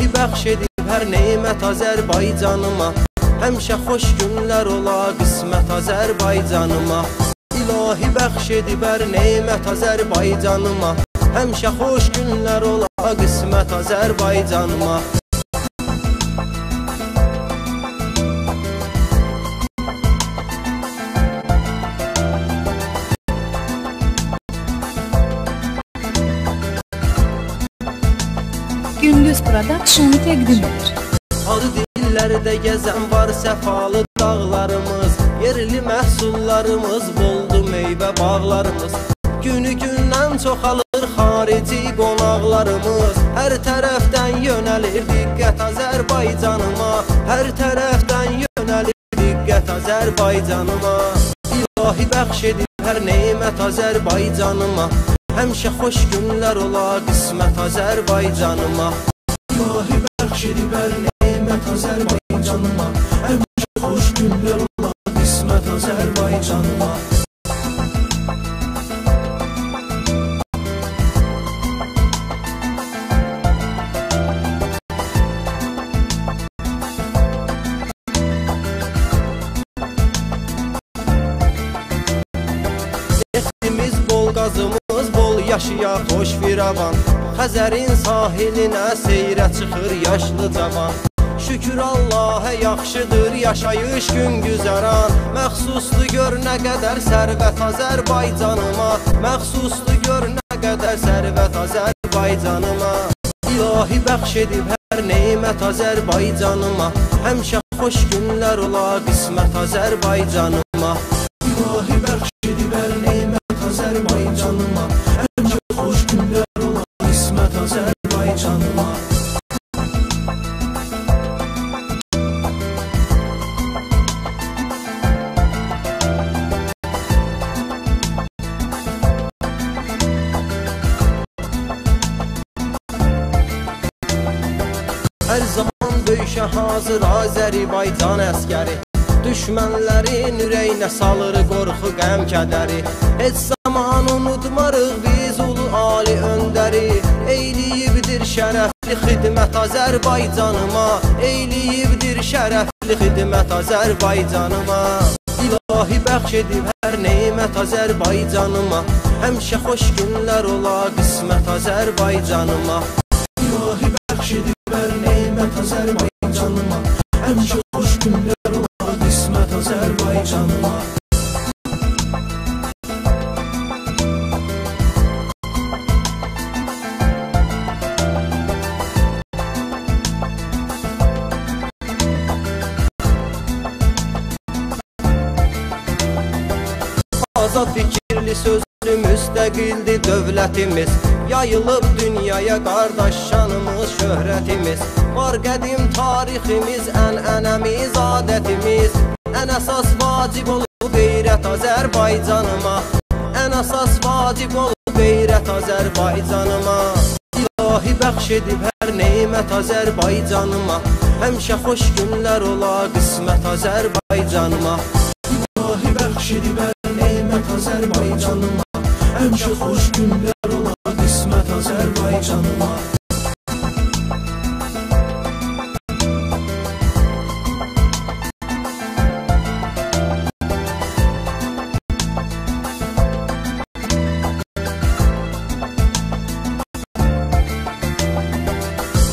İlahi bəxş edib hər neymət Azərbaycanıma, həmişə xoş günlər ola qismət Azərbaycanıma. İlahi bəxş edib hər neymət Azərbaycanıma, həmişə xoş günlər ola qismət Azərbaycanıma. Gündüz Production təqdim edir. Adı dillərdə gəzən var səfalı dağlarımız, yerli məhsullarımız, boldu meyvə bağlarımız. Günü gündən çoxalır xarici qonaqlarımız, hər tərəfdən yönəlir diqqət Azərbaycanıma, hər tərəfdən yönəlir diqqət Azərbaycanıma. İlahi bəxş edib hər neymət Azərbaycanıma, həmişə xoş günlər ola qismət Azərbaycanıma. İlahi bəxş edib hər neymət Azərbaycanıma, həmişə xoş günlər ola qismət Azərbaycanıma. Nefsimiz bol, qazımız bol, yaşaya xoş firavan, Xəzərin sahilinə seyrə çıxır yaşlı cavan. Şükür Allah'a yaxşıdır yaşayış gün güzəran, məxsusdur gör nə qədər sərvət Azərbaycanıma, məxsusdur gör nə qədər sərvət Azərbaycanıma. İlahi bəxş edib hər neymət Azərbaycanıma, həmişə xoş günlər ola qismət Azərbaycanıma. İlahi bəxş edib hər neymət Azərbaycanıma, həmişə xoş günlər ola qismət Azərbaycanıma. Hər zaman döyüşə hazır Azərbaycan əskəri, düşmənlərin ürəyinə salır qorxu qəm kədəri. Heç zaman unutmarıq biz ulu ali öndəri, eyliyibdir şərəfli xidmət Azərbaycanıma, eyliyibdir şərəfli xidmət Azərbaycanıma. İlahi bəxş edib hər neymət Azərbaycanıma, həmişə xoş günlər ola qismət Azərbaycanıma. İlahi bəxş edib hər neymət Azərbaycanıma, həmişə xoş günlər ola qismət Azərbaycanıma. Azad fikirli sözlü müstəqildi dövlətimiz, yayılıb dünyaya qardaş şanımız, şöhrətimiz. Var qədim tariximiz, ənənəmiz, adətimiz, ən əsas vacib olub qeyrət Azərbaycanıma, ən əsas vacib olub qeyrət Azərbaycanıma. İlahi bəxş edib hər neymət Azərbaycanıma, həmişə xoş günlər ola qismət Azərbaycanıma. İlahi bəxş edib hər neymət Azərbaycanıma, həmişə xoş günlər ola qismət Azərbaycanıma.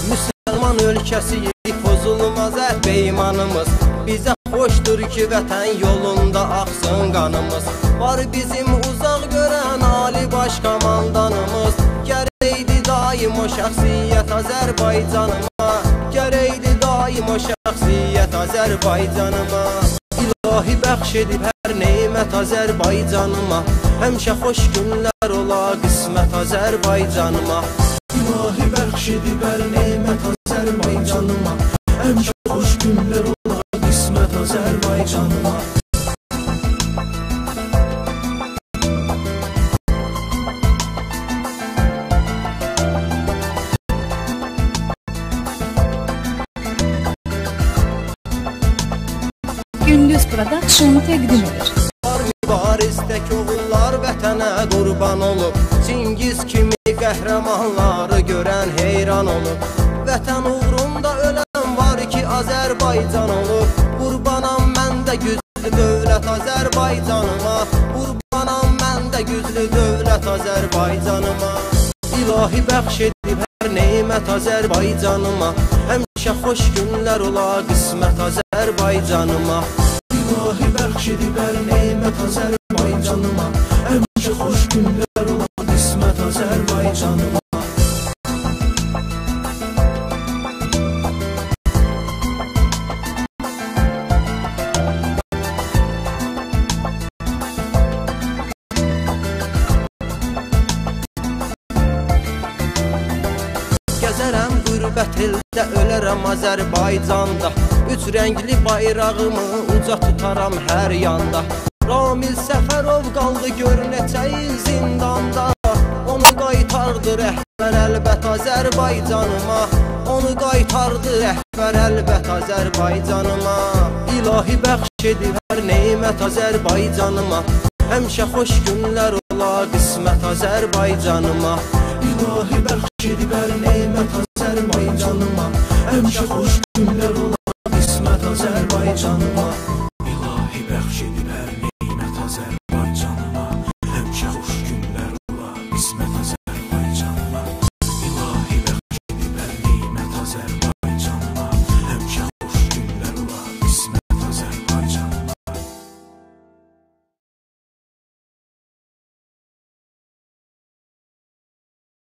Müsəlman ölkəsiyik, pozulmaz beymanımız, bizə xoşdur ki vətən yolunda axsın qanımız. Var bizim uzaq görən ali baş komandanımız, gərəkdi daim o şəxsiyyət Azərbaycanıma, gərəkdi daim o şəxsiyyət Azərbaycanıma. İlahi bəxş edib hər neymət Azərbaycanıma, həmişə xoş günlər ola qismət Azərbaycanıma. İlahi bəxş edib hər neymət Azərbaycanıma, həmişə xoş günlər ola qismət Azərbaycanıma. Gündüz Production təqdim edir. Var mübariztək oğullar vətənə qurban olub, Çingiz kimi qəhrəmanları görən heyran olub. Vətən uğrunda Azərbaycan olub. Qurbanam mən də güclü dövlət Azərbaycanıma. Qurbanam mən də güclü dövlət Azərbaycanıma. İlahi bəxş edib hər neymət Azərbaycanıma. Həmişə xoş günlər ola qismət Azərbaycanıma. İlahi bəxş edib hər neymət Azərbaycanıma. Həmişə xoş günlər ola qismət Azərbaycanıma. Gəzərəm qürbət eldə, ölərəm Azərbaycanda. Üç rəngli bayrağımı uca tutaram hər yanda. Ramil Səfərov qaldı gör neçə il zindanda. Onu qaytardı rəhbər əlbət Azərbaycanıma. Onu qaytardı rəhbər əlbət Azərbaycanıma. İlahi bəxş edib hər neymət Azərbaycanıma. Həmişə xoş günlər ola qismət Azərbaycanıma. İlahi bəxş edib hər neymət Azərbaycanıma. Həmişə xoş